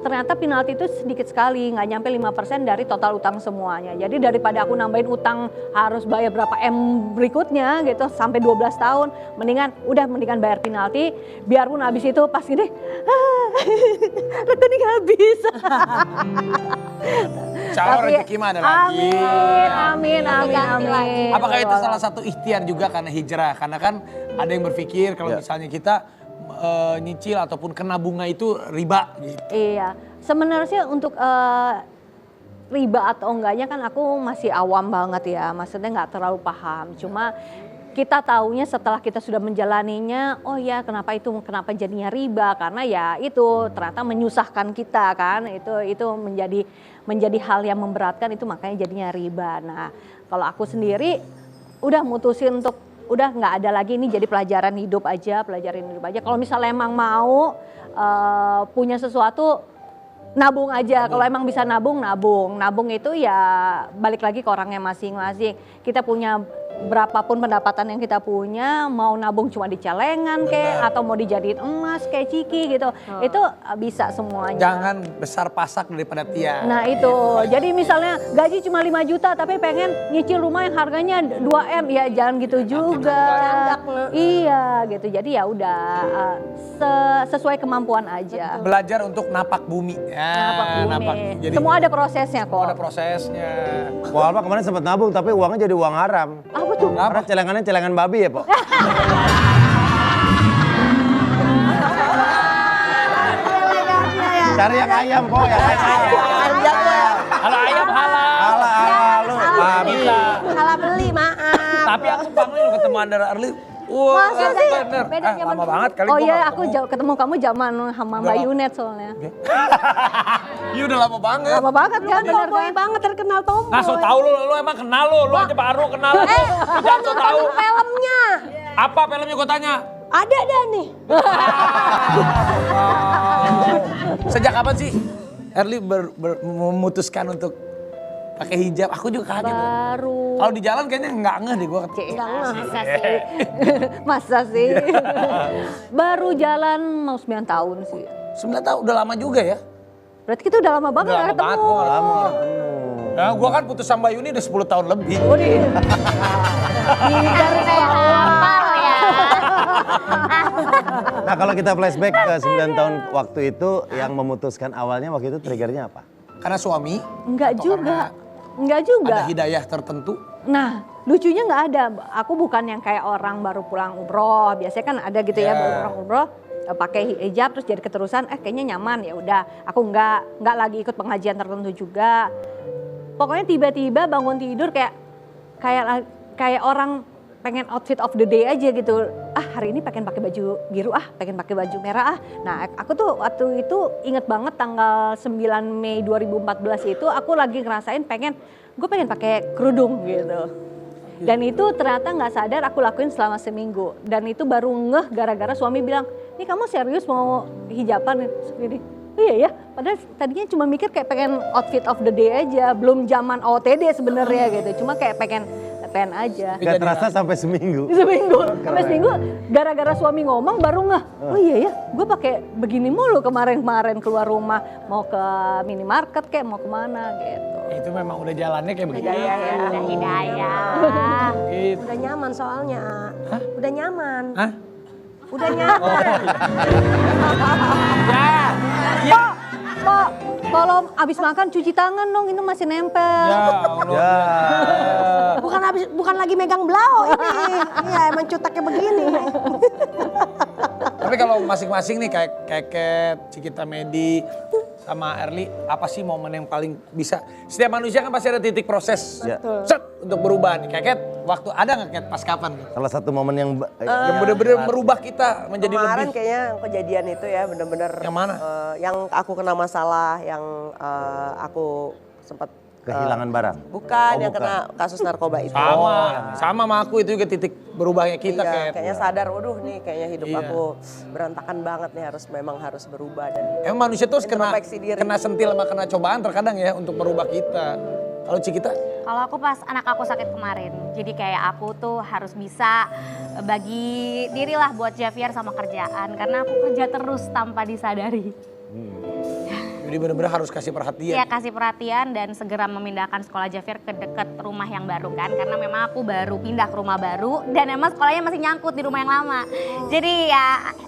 Ternyata penalti itu sedikit sekali, nggak nyampe 5% dari total utang semuanya. Jadi daripada aku nambahin utang harus bayar berapa M berikutnya gitu sampai 12 tahun, mendingan bayar penalti, biarpun habis itu pas gini, rekening habis. Calon rezeki mah ada lagi. Amin. Apakah itu salah satu ikhtiar juga karena hijrah? Karena kan ada yang berpikir kalau misalnya kita nyicil ataupun kena bunga itu riba gitu. Iya, sebenarnya untuk riba atau enggaknya kan aku masih awam banget ya, maksudnya nggak terlalu paham. Cuma kita taunya setelah kita sudah menjalaninya, oh ya kenapa jadinya riba, karena ya itu ternyata menyusahkan kita kan, itu menjadi hal yang memberatkan, itu makanya jadinya riba. Nah kalau aku sendiri udah mutusin untuk udah nggak ada lagi, ini jadi pelajaran hidup aja. Kalau misalnya emang mau punya sesuatu, nabung aja. Kalau emang bisa nabung itu ya balik lagi ke orangnya masing-masing. Kita punya berapapun pendapatan yang kita punya, mau nabung cuma di celengan atau mau dijadiin emas kayak Ciki gitu, itu bisa semuanya. Jangan besar pasak daripada tiang. Nah itu, jadi misalnya gaji cuma 5 juta tapi pengen nyicil rumah yang harganya 2M, ya jangan gitu juga. Iya gitu, jadi ya udah sesuai kemampuan aja. Belajar untuk napak bumi. Napak. Jadi semua ada prosesnya kok. Semua ada prosesnya. Wah, Alma kemarin sempat nabung tapi uangnya jadi uang haram. Apa tuh? Karena celengannya celengan babi ya, Pok. Cari yang ayam, Pok, yang ayam. Kalau ayam halal. Halal. Bisa. Salah beli, maaf. Tapi aku panggil ketemu Andara Arli. Wah, bener. Lama banget kali. Oh iya, aku ketemu kamu zaman sama Mbak Yunet soalnya. Iya udah lama banget. Lama banget kan, bener Tomboy kan? banget, terkenal tomboy. Nggak so tau lu emang kenal lu aja baru kenal. Jangan so tau. Filmnya. Apa filmnya gue tanya? Ada dah nih. Sejak kapan sih Erli memutuskan untuk pakai hijab? Aku juga kaget. Baru. Kalau di jalan kayaknya nggak ngeh deh gue. Masa sih? Masa sih? Baru jalan mau 9 tahun sih. 9 tahun, udah lama juga ya? Berarti kita udah lama banget Udah nggak lama banget, ketemu. gua nggak ketemu. Nah, gue kan putus sama Yuni udah 10 tahun lebih. Oh, di. Harus saya hafal ya. Nah kalau kita flashback ke 9 tahun waktu itu yang memutuskan awalnya waktu itu triggernya apa? Karena suami? Enggak Atau juga. karena Enggak juga. ada hidayah tertentu? Nah, lucunya nggak ada. Aku bukan yang kayak orang baru pulang umroh. Biasanya kan ada gitu ya, baru pulang umroh pakai hijab terus jadi keterusan kayaknya nyaman ya udah. Aku nggak lagi ikut pengajian tertentu juga. Pokoknya tiba-tiba bangun tidur kayak orang pengen outfit of the day aja gitu. Hari ini pengen pakai baju biru, pengen pakai baju merah. Nah, aku tuh waktu itu inget banget tanggal 9 Mei 2014 itu aku lagi ngerasain gue pengen pakai kerudung gitu. Dan itu ternyata nggak sadar aku lakuin selama seminggu. Dan itu baru ngeh gara-gara suami bilang, "Nih kamu serius mau hijaban?" Gini. Iya ya, padahal tadinya cuma mikir kayak pengen outfit of the day aja, belum zaman OOTD sebenarnya gitu. Cuma kayak pengen aja. Gak terasa sampai seminggu. Sampai seminggu gara-gara suami ngomong baru ngeh. Oh iya ya, gue pakai begini mulu kemarin keluar rumah, mau ke minimarket kayak mau kemana gitu. Itu memang udah jalannya kayak begitu. Udah hidayah. Gitu. Udah nyaman soalnya. Udah nyaman. Hah? Udah nyaman. Ya. Pak, kalau abis makan cuci tangan dong, ini masih nempel. Ya Allah. Ya. Bukan lagi megang blau ini. Iya, emang cutaknya begini. Tapi kalau masing-masing nih kayak Keket, Cikita Medi, sama Erli, apa sih momen yang paling bisa? Setiap manusia kan pasti ada titik proses set untuk berubah nih. Keket, waktu ada nggak Ket pas kapan? Salah satu momen yang Yang bener-bener merubah kita menjadi Kemarin lebih. kayaknya kejadian itu ya bener-bener. Yang mana? Yang aku kena masalah, yang aku sempat kehilangan barang. bukan, Oh, yang bukan. kena kasus narkoba itu. Sama sama aku itu juga titik berubahnya kita Iya, Ket. kayaknya sadar, waduh nih kayaknya hidup Iya. aku berantakan banget nih, memang harus berubah dan Emang manusia tuh introspeksi diri. kena sentil sama kena cobaan terkadang ya untuk merubah kita. Kalau Cikita? Kalau aku pas anak aku sakit kemarin, jadi kayak aku tuh harus bisa bagi dirilah buat Javier sama kerjaan. Karena aku kerja terus tanpa disadari. Jadi bener-bener harus kasih perhatian. Iya kasih perhatian dan segera memindahkan sekolah Javier ke dekat rumah yang baru kan. Karena memang aku baru pindah ke rumah baru dan emang sekolahnya masih nyangkut di rumah yang lama. Jadi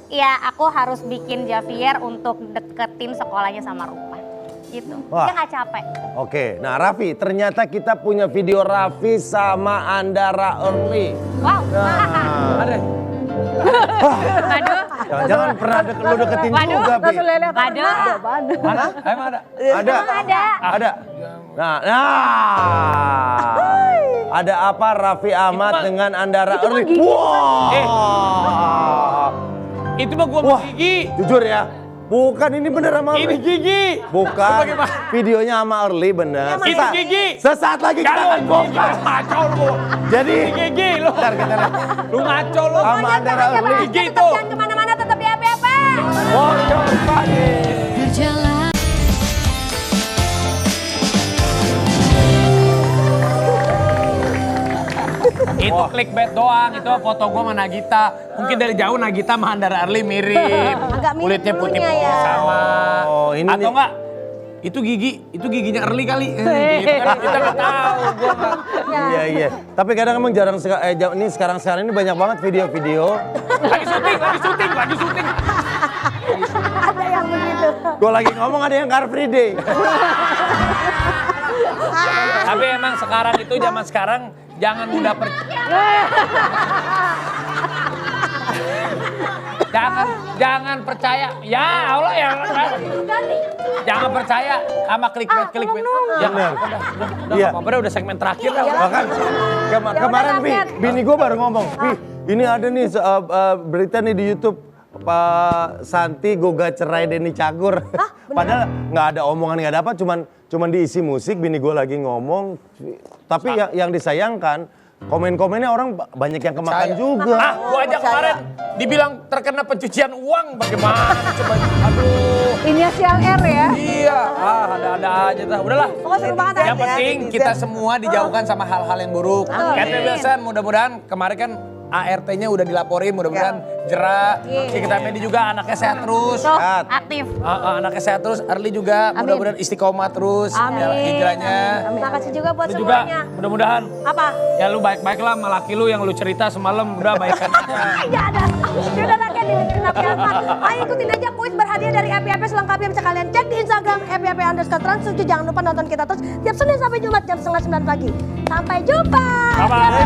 ya aku harus bikin Javier untuk deketin sekolahnya sama rumah. Gitu, Wah. dia gak capek. Oke, nah Raffi, ternyata kita punya video Raffi sama Andara Early. Wow, Ada. aduh. Jangan pernah lu deketin Waduh, juga, Pi. Langsung lihat Waduh. Mana? Emang ada? Ada. Ada. Ada apa Raffi Ahmad dengan Andara Early? Wah. Itu mah gua Wah, Gigi. jujur ya. Bukan, ini bener sama Ini Early. Gigi. Bukan, Bagaimana? videonya sama Early bener. Itu Gigi. Sesaat lagi kita akan bongkar. Ngaco lu. Jadi, Gigi lu. bentar kita lihat. Lu ngaco lu. Sama Andara Early. Gigi itu. Jangan kemana-mana, tetap di APP. Bongkar pagi. Berjalan Itu clickbait doang, itu foto gua sama Nagita. Mungkin dari jauh Nagita sama Andara Early mirip. Agak mirip Kulitnya dulunya putih-putih ya. sama. Oh, ini Atau nih. enggak? Itu giginya Early kali. Gitu kan, kita nggak tahu. Gua nggak. Iya. Tapi kadang emang jarang ini sekarang ini banyak banget video-video. Lagi syuting. Ada yang begitu. Gue lagi ngomong ada yang Car Free Day. Tapi emang sekarang itu zaman sekarang jangan mudah jangan percaya. Ya Allah ya. Jangan percaya sama clickbait. Ya, Bener. udah, Iya. apa-apa, udah segmen terakhir lah. Bahkan kemarin Pi, bini gue baru ngomong, Pi, ini ada nih berita nih di YouTube. Pak Santi gugat cerai Denny Cagur. Padahal nggak ada omongan, nggak ada apa, cuman diisi musik. Bini gue lagi ngomong. Tapi yang disayangkan komen-komennya orang banyak yang kemakan Percaya. juga. Ah, gua aja Percaya. kemarin dibilang terkena pencucian uang, bagaimana coba? Aduh. Inisial R ya. Iya, ada-ada aja dah. Udahlah. Pokoknya seru banget ya. Yang penting kita semua dijauhkan sama hal-hal yang buruk. Kata Wilson, mudah-mudahan kemarin kan ART-nya udah dilaporin, mudah-mudahan jerak. Kita Medi juga anaknya sehat terus. Sehat. Aktif. Anaknya sehat terus, Arli juga mudah-mudahan istiqomah terus jalan hijrahnya. Makasih juga buat Lu juga semuanya. mudah-mudahan Apa? ya lu baik-baik lah sama laki lu yang lu cerita semalam udah baikan aja. Ya ada. Sudah lagi dibikin apa? Ayo ikutin aja kuis berhadiah dari Happy Happy selengkapnya bisa kalian cek di Instagram happy_trans7. Jangan lupa nonton kita terus tiap Senin sampai Jumat jam 8:30 pagi. Sampai jumpa. Bye-bye.